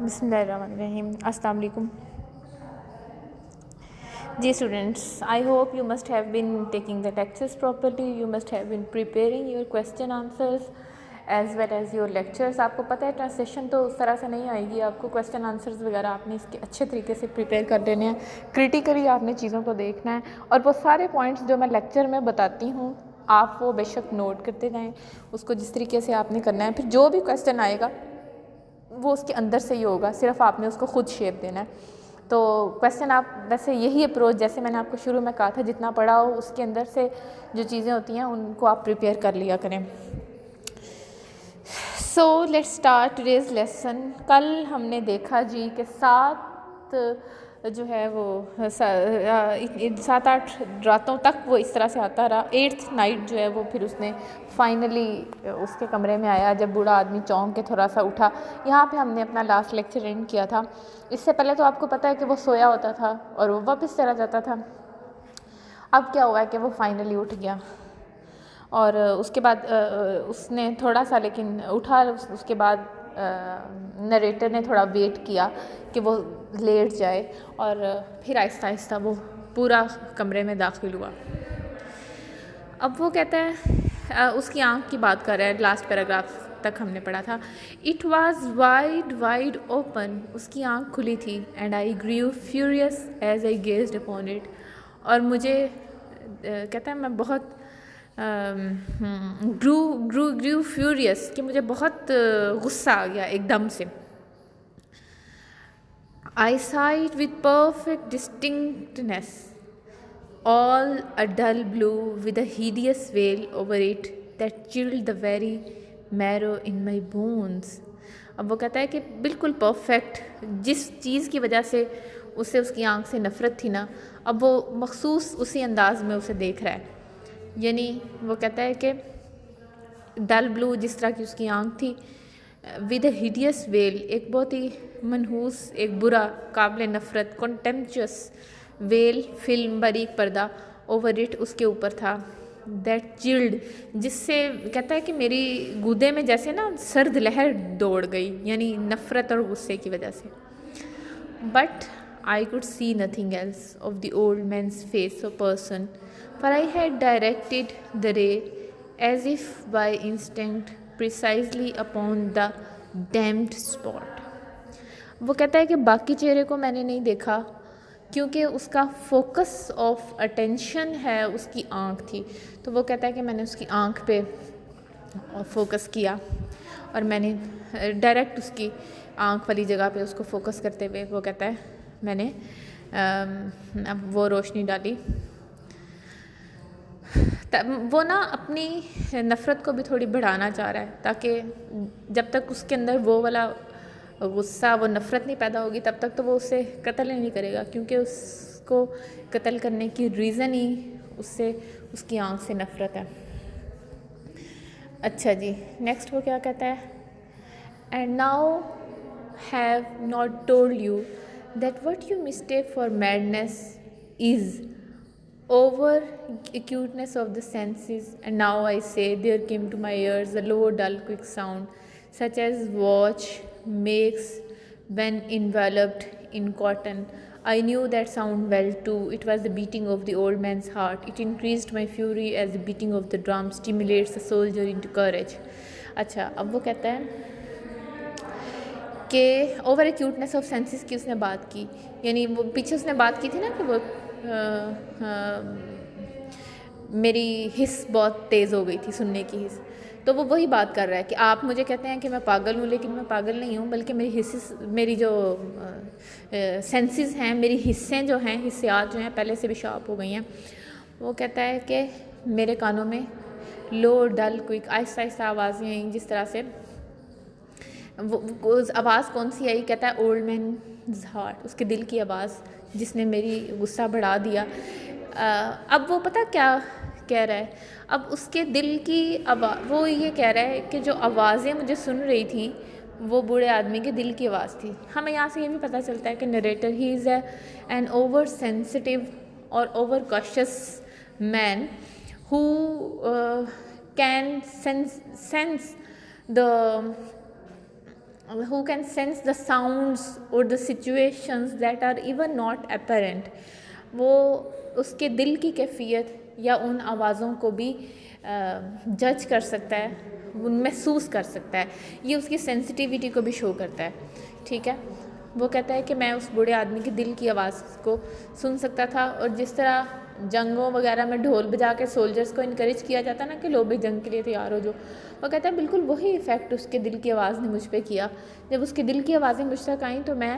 بسم اللہ الرحمن الرحیم. السلام علیکم. Dear students, I hope you must have been taking the lectures properly. You must have been preparing your question answers as well as your lectures. آپ کو پتہ ہے ٹرانسلیشن تو اس طرح سے نہیں آئے گی. آپ کو کویسچن آنسرز وغیرہ آپ نے اس کے اچھے طریقے سے پریپیئر کر لینے ہیں. کریٹیکلی آپ نے چیزوں کو دیکھنا ہے اور وہ سارے پوائنٹس جو میں لیکچر میں بتاتی ہوں آپ وہ بے شک نوٹ کرتے جائیں. اس کو جس طریقے سے آپ نے کرنا ہے, پھر جو بھی کویسچن آئے گا وہ اس کے اندر سے ہی ہوگا, صرف آپ نے اس کو خود شیپ دینا ہے. تو کویسچن آپ ویسے یہی اپروچ, جیسے میں نے آپ کو شروع میں کہا تھا, جتنا پڑھا ہو اس کے اندر سے جو چیزیں ہوتی ہیں ان کو آپ پریپیئر کر لیا کریں. So let's start today's lesson. کل ہم نے دیکھا جی کہ 7 جو ہے وہ 7-8 راتوں تک وہ اس طرح سے آتا رہا. 8th نائٹ جو ہے وہ پھر اس نے فائنلی اس کے کمرے میں آیا جب بوڑھا آدمی چونک کے تھوڑا سا اٹھا. یہاں پہ ہم نے اپنا لاسٹ لیکچر اینڈ کیا تھا. اس سے پہلے تو آپ کو پتہ ہے کہ وہ سویا ہوتا تھا اور وہ واپس چلا جاتا تھا. اب کیا ہوا ہے کہ وہ فائنلی اٹھ گیا اور اس کے بعد اس نے تھوڑا سا لیکن اٹھا. اس کے بعد نریٹر نے تھوڑا ویٹ کیا کہ وہ لیٹ جائے اور پھر آہستہ آہستہ وہ پورا کمرے میں داخل ہوا. اب وہ کہتا ہے اس کی آنکھ کی بات کر رہا ہے, لاسٹ پیراگراف تک ہم نے پڑھا تھا. اٹ واز وائڈ اوپن, اس کی آنکھ کھلی تھی. And I grew furious as I gazed upon it, اور مجھے کہتا ہے میں بہت گریو فیوریس کہ مجھے بہت غصہ آ گیا ایک دم سے. I saw it with perfect distinctness, all a dull blue with a hideous veil over it that chilled the very marrow in my bones. اب وہ کہتا ہے کہ بالکل پرفیکٹ, جس چیز کی وجہ سے اسے اس کی آنکھ سے نفرت تھی نا, اب وہ مخصوص اسی انداز میں اسے دیکھ رہا ہے. یعنی وہ کہتا ہے کہ ڈل بلو جس طرح کی اس کی آنکھ تھی, ود اے ہیڈیس ویل, ایک بہت ہی منحوس, ایک برا, قابل نفرت, کنٹمپچوس ویل, فلم, باریک پردہ, اوور اٹ, اس کے اوپر تھا. دیٹ چلڈ, جس سے کہتا ہے کہ میری گودے میں جیسے نا سرد لہر دوڑ گئی, یعنی نفرت اور غصے کی وجہ سے. But I could see nothing else of the old man's face or person, for I had directed the ray as if by instinct precisely upon the damned spot. وہ کہتا ہے کہ باقی چہرے کو میں نے نہیں دیکھا کیونکہ اس کا فوکس آف اٹینشن ہے اس کی آنکھ تھی. تو وہ کہتا ہے کہ میں نے اس کی آنکھ پہ فوکس کیا اور میں نے ڈائریکٹ اس کی آنکھ والی جگہ پہ اس کو فوکس کرتے ہوئے وہ کہتا ہے میں نے وہ روشنی ڈالی. وہ نا اپنی نفرت کو بھی تھوڑی بڑھانا چاہ رہا ہے تاکہ جب تک اس کے اندر وہ والا غصہ, وہ نفرت نہیں پیدا ہوگی تب تک تو وہ اسے قتل ہی نہیں کرے گا, کیونکہ اس کو قتل کرنے کی ریزن ہی اس سے اس کی آنکھ سے نفرت ہے. اچھا جی, نیکسٹ وہ کیا کہتا ہے. And now have not told you that what you mistake for madness is over acuteness of the senses. And now I say there came to my ears a low dull quick sound such as watch makes when enveloped in cotton. I knew that sound well too. It was the beating of the old man's heart. It increased my fury as the beating of the drum stimulates a soldier into courage. اچھا, اب وہ کہتا ہے کہ over ایکیوٹنس of senses کی اس نے بات کی, یعنی وہ پیچھے اس نے بات کی تھی نا کہ وہ میری حس بہت تیز ہو گئی تھی, سننے کی حس. تو وہ وہی بات کر رہا ہے کہ آپ مجھے کہتے ہیں کہ میں پاگل ہوں, لیکن میں پاگل نہیں ہوں, بلکہ میری حصص, میری جو سینسز ہیں, میری حصیں جو ہیں, حسیات جو ہیں پہلے سے بھی شارپ ہو گئی ہیں. وہ کہتا ہے کہ میرے کانوں میں لو ڈل کوئک, آہستہ آہستہ آوازیں آئیں, جس طرح سے وہ آواز کون سی آئی, کہتا ہے اولڈ مینز ہارٹ, اس کے دل کی آواز جس نے میری غصہ بڑھا دیا. اب وہ پتہ کیا کہہ رہا ہے, اب اس کے دل کی وہ یہ کہہ رہا ہے کہ جو آوازیں مجھے سن رہی تھیں وہ بوڑھے آدمی کے دل کی آواز تھی. ہمیں یہاں سے یہ بھی پتہ چلتا ہے کہ narrator he is an over sensitive اور over conscious man who can sense the who can sense the sounds or the situations that are even not apparent. وہ اس کے دل کی کیفیت یا ان آوازوں کو بھی جج کر سکتا ہے, محسوس کر سکتا ہے. یہ اس کی سینسٹیوٹی کو بھی شو کرتا ہے. ٹھیک ہے, وہ کہتا ہے کہ میں اس بوڑھے آدمی کے دل کی آواز کو سن سکتا تھا, اور جس طرح جنگوں وغیرہ میں ڈھول بجا کے سولجرز کو انکریج کیا جاتا ہے نا کہ لو بھی جنگ کے لیے تیار ہو جو, وہ کہتا ہے بالکل وہی ایفیکٹ اس کے دل کی آواز نے مجھ پہ کیا. جب اس کے دل کی آوازیں مجھ تک آئیں تو میں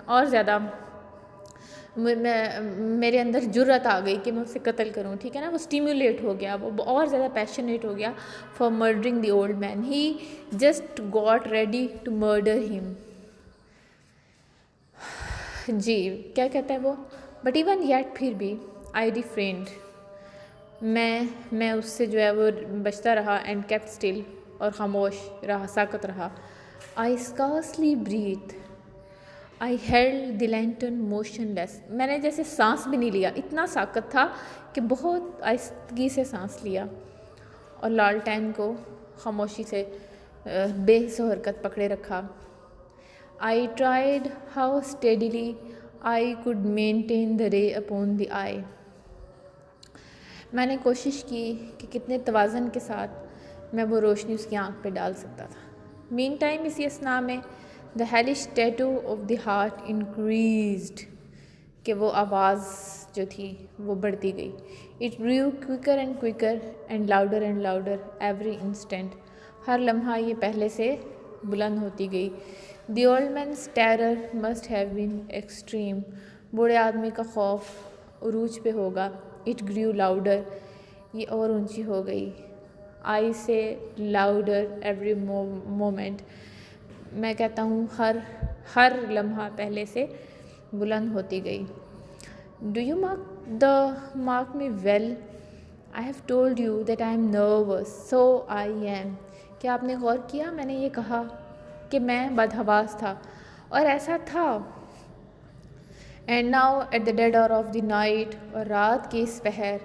اور زیادہ میرے اندر جرأت آ گئی کہ میں اسے قتل کروں. ٹھیک ہے نا, وہ اسٹیمولیٹ ہو گیا, وہ اور زیادہ پیشنیٹ ہو گیا for murdering the old man. He just got ready to murder him. جی کیا کہتا ہے وہ, بٹ ایون یٹ پھر بھی آئی ریفرینڈ, میں اس سے جو ہے وہ بچتا رہا, اینڈ کیپٹ اسٹل, اور خاموش رہا, ساکت رہا. آئی اسکارسلی بریتھ, آئی ہیلڈ دی لینٹرن موشن لیس. میں نے جیسے سانس بھی نہیں لیا, اتنا ساکت تھا کہ بہت آہستگی سے سانس لیا, اور لالٹین کو خاموشی سے بے حس و حرکت پکڑے رکھا. I tried how steadily I could maintain the ray upon دی آئی. میں نے کوشش کی کہ کتنے توازن کے ساتھ میں وہ روشنی اس کی آنکھ پہ ڈال سکتا تھا. مین ٹائم اسی اثناء میں the hellish tattoo of the heart increased, کہ وہ آواز جو تھی وہ بڑھتی گئی. It grew quicker and quicker and louder every instant. ہر لمحہ یہ پہلے سے بلند ہوتی گئی. The old man's terror must have been extreme. بوڑھے آدمی کا خوف عروج پہ ہوگا. اٹ گریو لاؤڈر, یہ اور اونچی ہو گئی. آئی سے لاؤڈر ایوری مومنٹ, میں کہتا ہوں ہر لمحہ پہلے سے بلند ہوتی گئی. Do you mark me well, I have told you that I am nervous, so I am. کیا آپ نے غور کیا, میں نے یہ کہا کہ میں بدحواس تھا, اور ایسا تھا. And now at the dead hour of the night, اور رات کی اس پہر,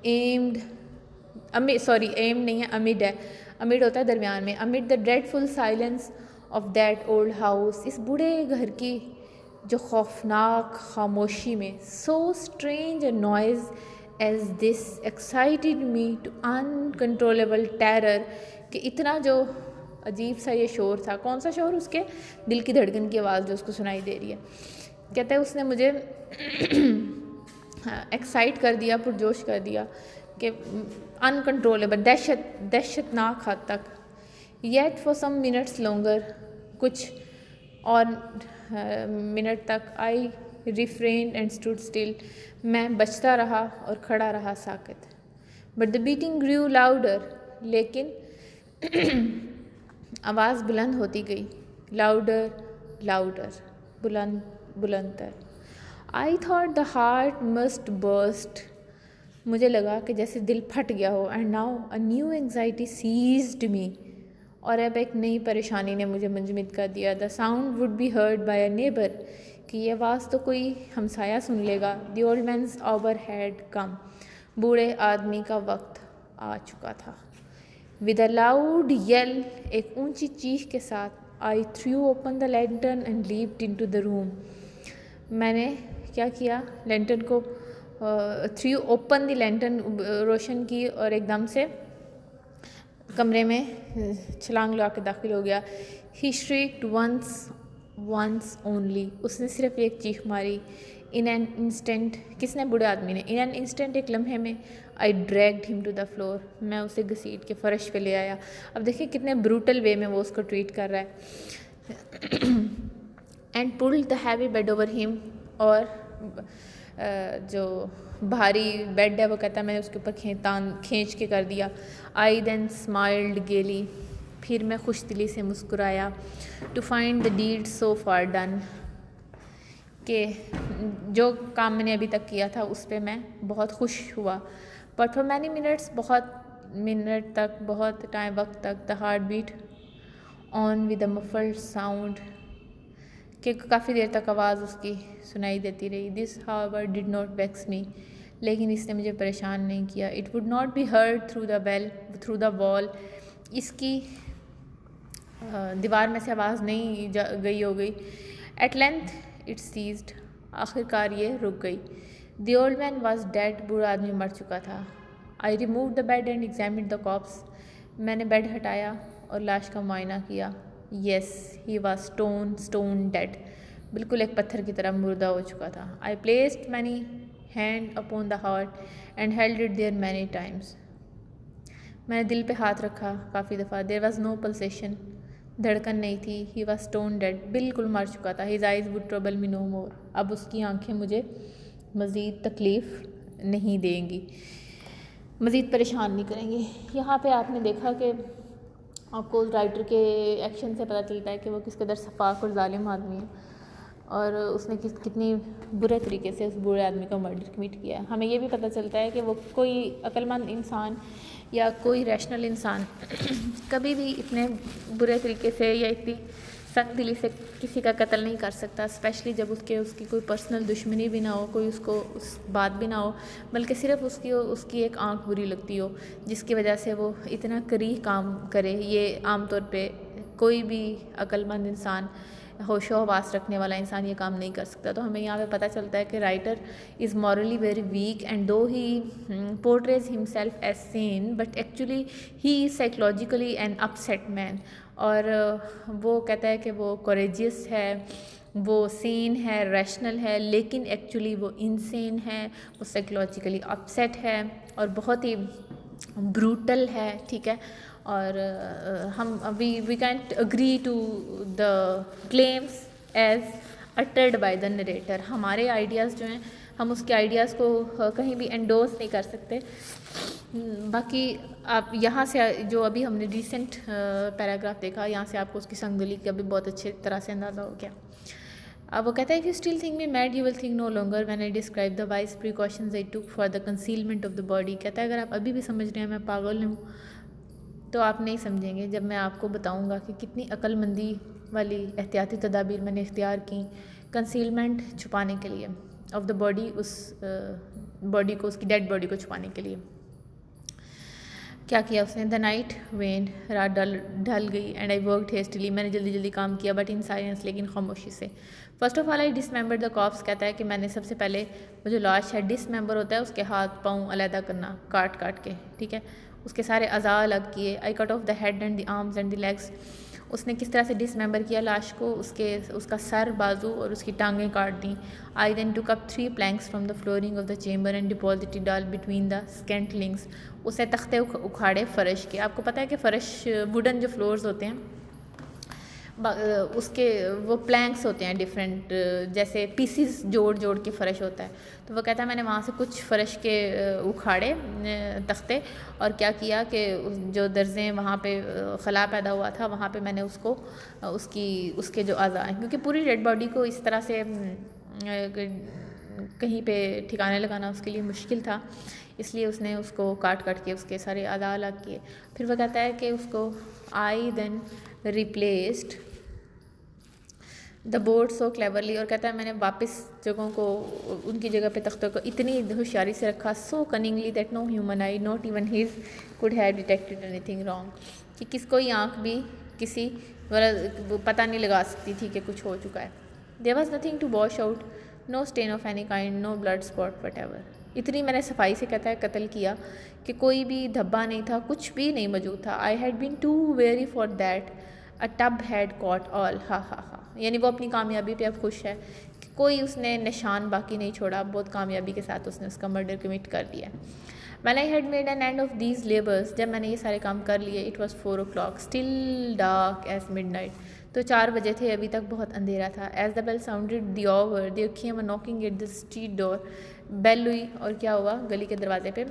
ایمڈ نہیں ہے, امڈ ہے, امڈ ہوتا ہے درمیان میں. Amid the dreadful silence of that old house, اس بوڑھے گھر کی جو خوفناک خاموشی میں, so strange a noise as this excited me to uncontrollable terror, کہ اتنا جو عجیب سا یہ شور تھا. کون سا شور, اس کے دل کی دھڑکن کی آواز جو اس کو سنائی دے رہی ہے. کہتا ہے اس نے مجھے ایکسائٹ کر دیا, پرجوش کر دیا, کہ انکنٹرولیبل, دہشت ناک حد تک. Yet for some minutes longer, کچھ اور منٹ تک. I refrained and stood still, میں بچتا رہا اور کھڑا رہا ساکت. But the beating grew louder, لیکن آواز بلند ہوتی گئی. لاؤڈر, بلند تر. I thought the heart must burst, مجھے لگا کہ جیسے دل پھٹ گیا ہو. And now a new anxiety seized me, اور اب ایک نئی پریشانی نے مجھے منجمد کر دیا. The sound would be heard by a neighbour, کہ یہ آواز تو کوئی ہمسایہ سن لے گا. The old man's hour had come, بوڑھے آدمی کا وقت آ چکا تھا. ود اے لاؤڈ یل, ایک اونچی چیخ کے ساتھ, I threw open the lantern and leaped into the room. میں نے کیا کیا, لینٹرن کو تھریو اوپن دی لینٹرن, روشن کی, اور ایک دم سے کمرے میں چھلانگ لگا کے داخل ہو گیا. ہی شریکڈ ونس اونلی, اس نے صرف ایک چیخ ماری. ان این انسٹنٹ, کس نے, بوڑھے آدمی نے. ان این انسٹنٹ, ایک لمحے میں. آئی ڈریگڈ ہم ٹو دا فلور, میں اسے گھسیٹ کے فرش پہ لے آیا. اب دیکھیں کتنے بروٹل وے میں وہ اس کو ٹریٹ کر رہا ہے. And pulled the heavy bed over him, اور جو بھاری بیڈ ہے وہ کہتا ہے میں نے اس کے اوپر کھینچ کے کر دیا. آئی دین اسمائلڈ گیلی, پھر میں خوش دلی سے مسکرایا. To find the deed so far done, کہ جو کام میں نے ابھی تک کیا تھا اس پہ میں بہت خوش ہوا. بٹ فار مینی منٹس, بہت منٹ تک, بہت وقت تک, the heart beat on with a muffled sound, کہ کافی دیر تک آواز اس کی سنائی دیتی رہی. دس however ڈڈ ناٹ ویکس می, لیکن اس نے مجھے پریشان نہیں کیا. It would not be heard through the wall, اس کی دیوار میں سے آواز نہیں گئی ہو گئی. At length it ceased. آخر کار یہ رک گئی. The old man was dead. بوڑھا آدمی مر چکا تھا. I removed the bed and examined the corpse. میں نے بیڈ ہٹایا اور لاش کا معائنہ کیا. Yes he was stone dead. بالکل ایک پتھر کی طرح مردہ ہو چکا تھا. I placed my hand upon the heart and held it there many times. میں نے دل پہ ہاتھ رکھا کافی دفعہ. There was no pulsation. دھڑکن نہیں تھی. He was stone dead. بالکل مر چکا تھا. His eyes would trouble me no more. اب اس کی آنکھیں مجھے مزید تکلیف نہیں دیں گی, مزید پریشان نہیں کریں گی. یہاں پہ آپ نے دیکھا کہ آپ کو رائٹر کے ایکشن سے پتہ چلتا ہے کہ وہ کس قدر شفاف اور ظالم آدمی ہے, اور اس نے کتنی برے طریقے سے اس بوڑھے آدمی کا مرڈر کمٹ کیا ہے. ہمیں یہ بھی پتہ چلتا ہے کہ وہ کوئی عقل مند انسان یا کوئی ریشنل انسان کبھی بھی اتنے برے طریقے سے یا اتنی سنگ دلی سے کسی کا قتل نہیں کر سکتا, اسپیشلی جب اس کی کوئی پرسنل دشمنی بھی نہ ہو, کوئی اس کو اس بات بھی نہ ہو, بلکہ صرف اس کی ایک آنکھ بری لگتی ہو جس کی وجہ سے وہ اتنا کریہ کام کرے. یہ عام طور پہ کوئی بھی عقل مند انسان, ہوش و حواس رکھنے والا انسان یہ کام نہیں کر سکتا. تو ہمیں یہاں پہ پتہ چلتا ہے کہ writer is morally very weak, and though he portrays himself as sane but actually he is psychologically an upset man. اور وہ کہتا ہے کہ وہ کوریجیس ہے, وہ سین ہے, ریشنل ہے, لیکن ایکچولی وہ انسین ہے, وہ سائیکولوجیکلی اپسیٹ ہے اور بہت ہی بروٹل ہے. ٹھیک ہے, اور ہم we can't agree to the claims as uttered by the narrator. ہمارے آئیڈیاز جو ہیں ہم اس کے آئیڈیاز کو کہیں بھی انڈورس نہیں کر سکتے. باقی آپ یہاں سے جو ابھی ہم نے ریسنٹ پیراگراف دیکھا, یہاں سے آپ کو اس کی سنگ دلی کا بھی بہت اچھے طرح سے اندازہ ہو گیا. اب وہ کہتا ہے if you still think me mad you will think no longer when I describe the wise precautions I took for the concealment of the body. کہتا ہے اگر آپ ابھی بھی سمجھ رہے ہیں میں پاگل ہوں تو آپ نہیں سمجھیں گے جب میں آپ کو بتاؤں گا کہ کتنی عقل مندی والی احتیاطی تدابیر میں نے اختیار کیں کنسیلمنٹ چھپانے کے لیے آف دا باڈی, اس باڈی کو, اس کی ڈیڈ باڈی کو چھپانے کے لیے. کیا کیا اس نے؟ The night when. رات ڈھل گئی. And I worked hastily. میں نے جلدی کام کیا بٹ ان سائلنس, لیکن خاموشی سے. First of all I dismembered the corpse. کہتا ہے کہ میں نے سب سے پہلے وہ جو لاش ہے, ڈسممبر ہوتا ہے اس کے ہاتھ پاؤں علیحدہ کرنا, کاٹ کے. ٹھیک ہے, اس کے سارے اعضاء الگ کیے. I cut off the head and the arms and the legs. اس نے کس طرح سے ڈسممبر کیا لاش کو, اس کا سر, بازو اور اس کی ٹانگیں کاٹ دیں. I then took up 3 planks from the flooring of the chamber and deposited all between the scantlings. اسے تختے اکھاڑے فرش کے. آپ کو پتہ ہے کہ فرش ووڈن جو فلورز ہوتے ہیں اس کے وہ پلینکس ہوتے ہیں ڈفرینٹ, جیسے پیسز جوڑ کے فرش ہوتا ہے. تو وہ کہتا ہے میں نے وہاں سے کچھ فرش کے اکھاڑے تختے, اور کیا کیا کہ جو درزیں وہاں پہ خلا پیدا ہوا تھا وہاں پہ میں نے اس کے جو اعضاء ہیں, کیونکہ پوری ڈیڈ باڈی کو اس طرح سے کہیں پہ ٹھکانے لگانا اس کے لیے مشکل تھا, اس لیے اس نے اس کو کاٹ کے اس کے سارے اعضاء الگ کیے. پھر وہ کہتا ہے کہ اس کو I then replaced the board so cleverly. اور کہتا ہے میں نے واپس جگہوں کو ان کی جگہ پہ تختوں کو اتنی ہوشیاری سے رکھا, so cunningly that no human eye not even his could have detected anything wrong. کہ کوئی آنکھ بھی کسی پتہ نہیں لگا سکتی تھی کہ کچھ ہو چکا ہے. There was nothing to wash out, no stain of any kind, no blood spot whatever. اتنی میں نے صفائی سے کہتا ہے قتل کیا کہ کوئی بھی دھبا نہیں تھا, کچھ بھی نہیں موجود تھا. I had been too wary for that a tub had caught all. Ha. یعنی وہ اپنی کامیابی پہ اب خوش ہے کہ کوئی اس نے نشان باقی نہیں چھوڑا, بہت کامیابی کے ساتھ اس نے اس کا مرڈر کمٹ کر دیا. When I had made an end of these labors, جب میں نے یہ سارے کام کر لیے, it was 4 o'clock, still dark as midnight. تو 4 بجے تھے, ابھی تک بہت اندھیرا تھا. As the bell sounded the hour, there came a knocking at the street door. بیل ہوئی اور کیا ہوا, گلی کے دروازے پہ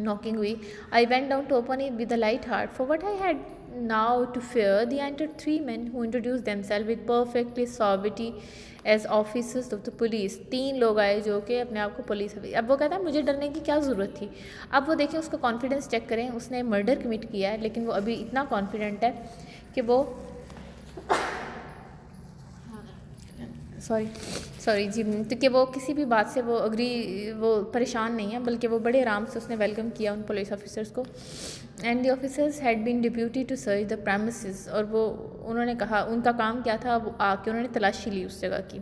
knocking ہوئی. I went down to open it with a light heart, for what I had now to fear. They entered 3 men who introduced themselves with perfectly suavity as officers of the police. 3 لوگ آئے جو کہ اپنے آپ کو police. اب وہ کہتا ہے مجھے ڈرنے کی کیا ضرورت تھی. اب وہ دیکھیں اس کا کانفیڈنس چیک کریں, اس نے مرڈر کمٹ کیا ہے لیکن وہ ابھی اتنا کانفیڈنٹ ہے کہ وہ سوری جی, تو کہ وہ کسی بھی بات سے وہ پریشان نہیں ہے, بلکہ وہ بڑے آرام سے اس نے ویلکم کیا ان پولیس آفیسرس کو. And the officers had been deputed to search the premises, اور وہ انہوں نے کہا ان کا کام کیا تھا، وہ آ کے انہوں نے تلاشی لی اس جگہ کی.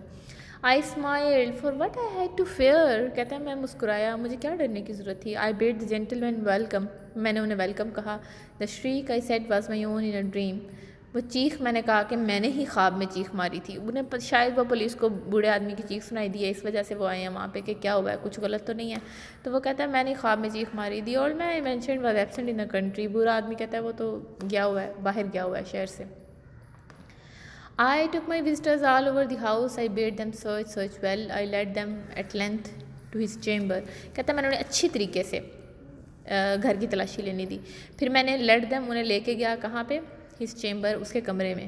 I smiled for what I had to fear, کہتا ہے میں مسکرایا، مجھے کیا ڈرنے کی ضرورت تھی. آئی بیڈ دی جینٹل مین ویلکم، میں نے انہیں ویلکم کہا. دا شریک I said was my own in a dream, وہ چیخ میں نے کہا کہ میں نے ہی خواب میں چیخ ماری تھی. انہیں شاید وہ پولیس کو بوڑھے آدمی کی چیخ سنائی دی ہے، اس وجہ سے وہ آئے ہیں وہاں پہ کہ کیا ہوا ہے، کچھ غلط تو نہیں ہے. تو وہ کہتا ہے میں نے خواب میں چیخ ماری دی. اور میں mentioned was absent in the country, بوڑھا آدمی کہتا ہے وہ تو گیا ہوا ہے، باہر گیا ہوا ہے شہر سے. I took my visitors all over the house. I bade them search well. I led them at length to his chamber. کہتا ہے میں نے انہیں اچھی طریقے سے گھر کی تلاشی لینی دی. پھر میں نے لیڈ دیم، انہیں لے کے گیا کہاں پہ، his chamber، اس کے کمرے میں.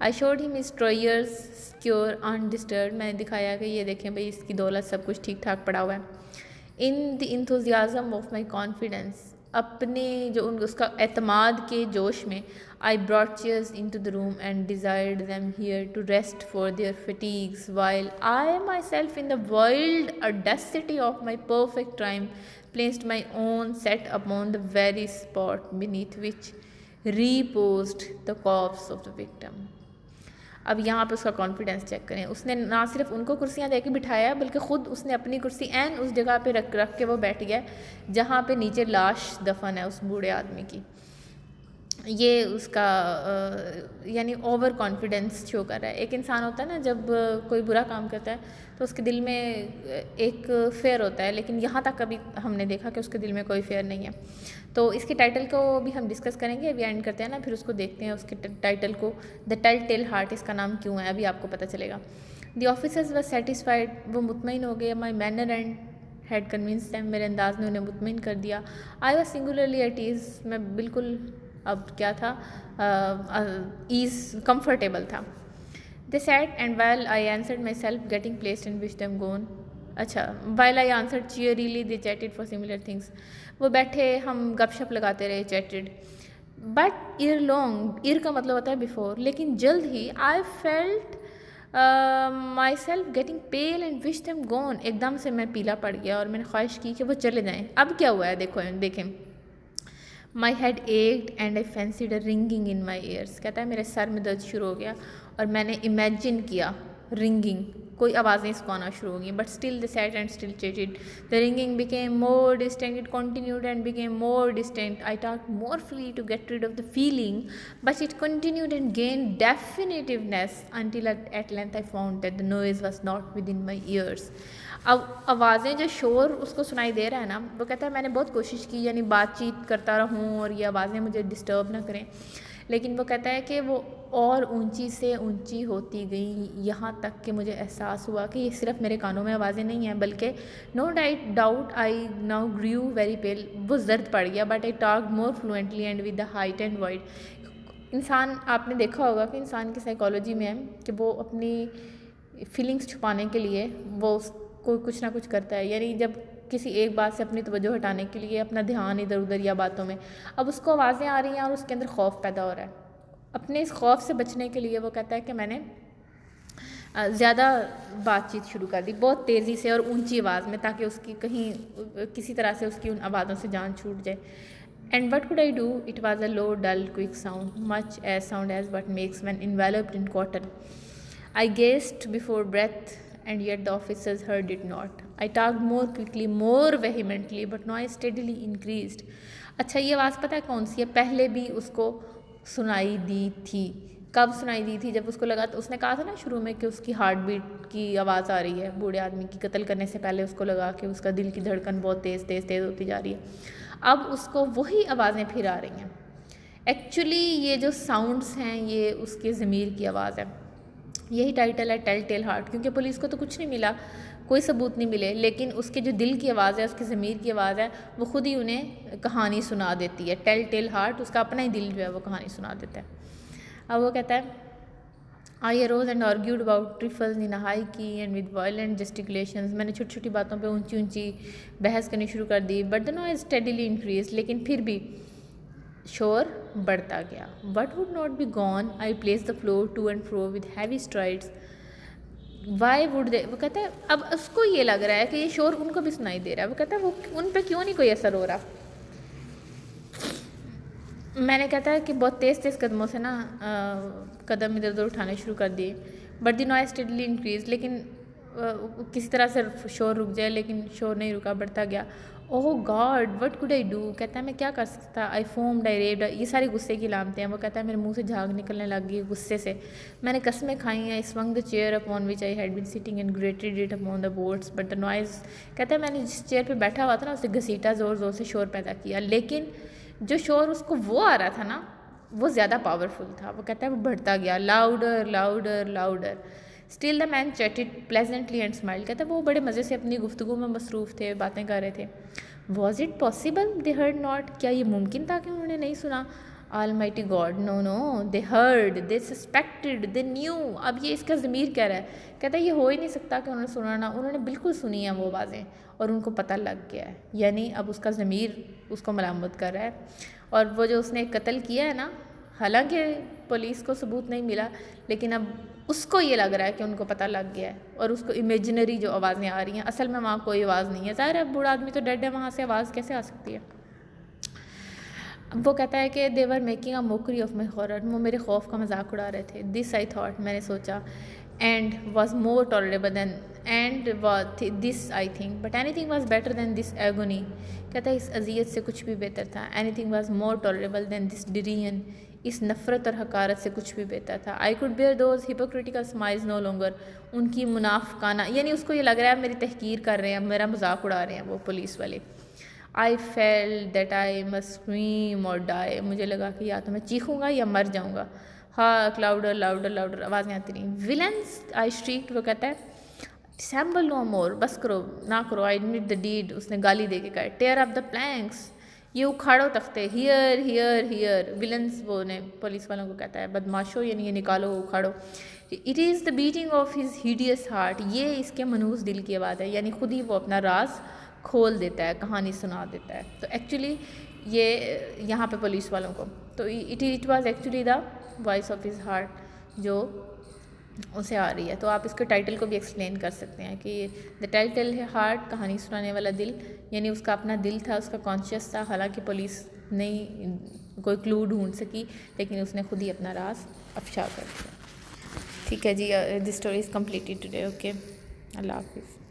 I showed him his treasures secure undisturbed. میں نے دکھایا کہ یہ دیکھیں بھئی اس کی دولت سب کچھ ٹھیک ٹھاک پڑا ہوا ہے. In the enthusiasm of my confidence، اپنے جو اس کا اعتماد کے جوش میں، I brought chairs into the room and desired them here to rest for their fatigues while I myself in the wild audacity of my perfect time placed my own set upon the very spot beneath which reposed the corpse of the victim. اب یہاں پہ اس کا confidence check کریں. اس نے نہ صرف ان کو کرسیاں دے کے بٹھایا بلکہ خود اس نے اپنی کرسی عین اس جگہ پہ رکھ کے وہ بیٹھ گیا جہاں پہ نیچے لاش دفن ہے اس بوڑھے آدمی کی. یہ اس کا یعنی اوور کانفیڈنس شو کر رہا ہے. ایک انسان ہوتا ہے نا جب کوئی برا کام کرتا ہے تو اس کے دل میں ایک فیئر ہوتا ہے، لیکن یہاں تک ابھی ہم نے دیکھا کہ اس کے دل میں کوئی فیئر نہیں ہے. تو اس کے ٹائٹل کو بھی ہم ڈسکس کریں گے، ابھی اینڈ کرتے ہیں نا، پھر اس کو دیکھتے ہیں اس کے ٹائٹل کو. دا ٹیل ٹیل ہارٹ اس کا نام کیوں ہے ابھی آپ کو پتہ چلے گا. دی آفیسرز ور سیٹسفائڈ، وہ مطمئن ہو گئے. My manner and had convinced them, میرے انداز نے انہیں مطمئن کر دیا. I was singularly at ease, میں بالکل اب کیا تھا، ایز، کمفرٹیبل تھا. They sat and well I answered myself getting placed in which them gone. اچھا، while I answered cheerily they chatted for similar things. وہ بیٹھے، ہم گپ شپ لگاتے رہے، chatted. But ere long, ere کا مطلب ہوتا ہے بیفور، لیکن جلد ہی I felt myself getting pale and wish them gone. ایک دم سے میں پیلا پڑ گیا اور میں نے خواہش کی کہ وہ چلے جائیں. اب کیا ہوا ہے دیکھیں. My head ached and I fancied a ringing in my ears. کہتا ہے میرے سر میں درد شروع ہو گیا اور میں نے امیجن کیا رنگنگ، کوئی آوازیں اس کو آنا شروع ہو گئیں. But still they sat and still chatted. The ringing became more distinct. It continued and became more distinct. I talked more freely to get rid of the feeling but it continued and gained definitiveness until at length I found that the noise was not within my ears. اب آوازیں جو شور اس کو سنائی دے رہا ہے نا، وہ کہتا ہے میں نے بہت کوشش کی یعنی بات چیت کرتا رہوں اور یہ آوازیں مجھے ڈسٹرب نہ کریں، لیکن وہ کہتا ہے کہ وہ اور اونچی سے اونچی ہوتی گئی یہاں تک کہ مجھے احساس ہوا کہ یہ صرف میرے کانوں میں آوازیں نہیں ہیں بلکہ no doubt I now grew very pale. وہ زرد پڑ گیا. But I talked more fluently and with the height and wide. انسان، آپ نے دیکھا ہوگا کہ انسان کی سائیکالوجی میں ہے کہ وہ اپنی فیلنگس چھپانے کے لیے وہ کوئی کچھ نہ کچھ کرتا ہے. یعنی جب کسی ایک بات سے اپنی توجہ ہٹانے کے لیے اپنا دھیان ادھر ادھر یا باتوں میں، اب اس کو آوازیں آ رہی ہیں اور اس کے اندر خوف پیدا ہو رہا ہے. اپنے اس خوف سے بچنے کے لیے وہ کہتا ہے کہ میں نے زیادہ بات چیت شروع کر دی بہت تیزی سے اور اونچی آواز میں، تاکہ اس کی کہیں کسی طرح سے اس کی ان آوازوں سے جان چھوٹ جائے. And what could I do? It was a low dull quick sound much as sound as what makes when enveloped in cotton. I gasped before breath and yet the officers heard it not. I talked more quickly, more vehemently, but noise steadily increased. اچھا، یہ آواز پتہ ہے کون سی ہے؟ پہلے بھی اس کو سنائی دی تھی. کب سنائی دی تھی؟ جب اس کو لگا، تو اس نے کہا تھا نا شروع میں کہ اس کی ہارٹ بیٹ کی آواز آ رہی ہے بوڑھے آدمی کی. قتل کرنے سے پہلے اس کو لگا کہ اس کا دل کی دھڑکن بہت تیز تیز تیز ہوتی جا رہی ہے. اب اس کو وہی آوازیں پھر آ رہی ہیں. ایکچولی یہ جو ساؤنڈس ہیں یہ اس کے ضمیر کی آواز ہے. یہی ٹائٹل ہے ٹیل ٹیل ہارٹ، کیونکہ پولیس کو تو کچھ نہیں ملا، کوئی ثبوت نہیں ملے، لیکن اس کے جو دل کی آواز ہے، اس کے ضمیر کی آواز ہے، وہ خود ہی انہیں کہانی سنا دیتی ہے. ٹیل ٹیل ہارٹ، اس کا اپنا ہی دل جو ہے وہ کہانی سنا دیتا ہے. اب وہ کہتا ہے آئی arose and argued about trifles in a high key and with violent gesticulations. میں نے چھوٹی چھوٹی باتوں پہ اونچی اونچی بحث کرنی شروع کر دی. But the noise steadily increased. لیکن پھر بھی شور بڑھتا گیا. What would not be gone? I placed the floor to and fro with heavy strides. Why would they? وہ کہتا ہے اب اس کو یہ لگ رہا ہے کہ یہ شور ان کو بھی سنائی دے رہا ہے. وہ کہتا ہے وہ ان پہ کیوں نہیں کوئی اثر ہو رہا. میں نے کہتا ہے کہ بہت تیز تیز قدموں سے نا قدم ادھر ادھر اٹھانے شروع کر دیے، بٹ دی نوائز اسٹڈلی انکریز، لیکن کسی طرح سے شور رک جائے، لیکن شور نہیں رکا، بڑھتا گیا. Oh God what could I do, کہتا ہے میں کیا کر سکتا، آئی فومڈ آئی ریوڈ، یہ ساری غصے کی علامتیں ہیں. وہ کہتا ہے میرے منہ سے جھاگ نکلنے لگ گئی غصے سے، میں نے قسمیں کھائی ہیں. Song the chair upon which I had been sitting and گریٹڈ it upon the boards but the noise, کہتا ہے میں نے جس چیئر پہ بیٹھا ہوا تھا نا اسے گھسیٹا، زور زور سے شور پیدا کیا، لیکن جو شور اس کو وہ آ رہا تھا نا وہ زیادہ پاورفل تھا. وہ کہتا ہے وہ بڑھتا گیا، louder louder louder. Still the man chatted pleasantly and smile, کہتا ہے وہ بڑے مزے سے اپنی گفتگو میں مصروف تھے، باتیں کر رہے تھے. Was it possible they heard not, کیا یہ ممکن تھا کہ انہوں نے نہیں سنا؟ Almighty God no no they heard they suspected they knew. اب یہ اس کا ضمیر کہہ رہا ہے، کہتا ہے یہ ہو ہی نہیں سکتا کہ انہوں نے سنا نہ، انہوں نے بالکل سنی ہیں وہ آوازیں اور ان کو پتہ لگ گیا ہے. یعنی اب اس کا ضمیر اس کو ملامت کر رہا ہے. اور وہ جو اس نے قتل کیا ہے نا، حالانکہ پولیس کو ثبوت نہیں ملا، لیکن اب اس کو یہ لگ رہا ہے کہ ان کو پتہ لگ گیا ہے، اور اس کو امیجنری جو آوازیں آ رہی ہیں، اصل میں وہاں کوئی آواز نہیں ہے. ظاہر ہے بوڑھا آدمی تو ڈیڈ ہے، وہاں سے آواز کیسے آ سکتی ہے؟ وہ کہتا ہے کہ they were making a mockery of my horror, وہ میرے خوف کا مذاق اڑا رہے تھے. دس آئی تھاٹ، میں نے سوچا، and was more tolerable than, and this I think but anything was better than this agony. کہتا ہے اس اذیت سے کچھ بھی بہتر تھا. Anything was more tolerable than this derision, اس نفرت اور حقارت سے کچھ بھی بہتر تھا. I could bear those hypocritical smiles no longer, ان کی منافقانہ، یعنی اس کو یہ لگ رہا ہے میری تحقیر کر رہے ہیں، میرا مذاق اڑا رہے ہیں وہ پولیس والے. I feel that I must scream or die, مجھے لگا کہ یا تو میں چیخوں گا یا مر جاؤں گا. ہاں لاؤڈر لاؤڈر لاؤڈر، آوازیں آتی رہیں. ولنس آئی شریکڈ، وہ کہتا ہے ڈسمبل نو مور، بس کرو نہ کرو. آئی ایڈمٹ دا ڈیڈ، اس نے گالی دے کے کہا. ٹیئر اپ دا پلینکس، یہ اکھاڑو تختے. ہیئر ہیئر ہیئر، ولنس وہ نے پولیس والوں کو کہتا ہے بدماشو، یعنی یہ نکالو اکھاڑو. It is the beating of his hideous heart, یہ اس کے منحوس دل کی آواز ہے، یعنی خود ہی وہ اپنا راز کھول دیتا ہے، کہانی سنا دیتا ہے. تو ایکچولی یہ یہاں پہ پولیس والوں کو، تو it was actually the voice of his heart جو اسے آ رہی ہے. تو آپ اس کے ٹائٹل کو بھی ایکسپلین کر سکتے ہیں کہ دا ٹائٹل ہے ہارٹ، کہانی سنانے والا دل، یعنی اس کا اپنا دل تھا، اس کا کانشیس تھا. حالانکہ پولیس نہیں کوئی کلو ڈھونڈ سکی، لیکن اس نے خود ہی اپنا راز افشا کر دیا. ٹھیک ہے جی، this story is completed today. Okay, اللہ حافظ.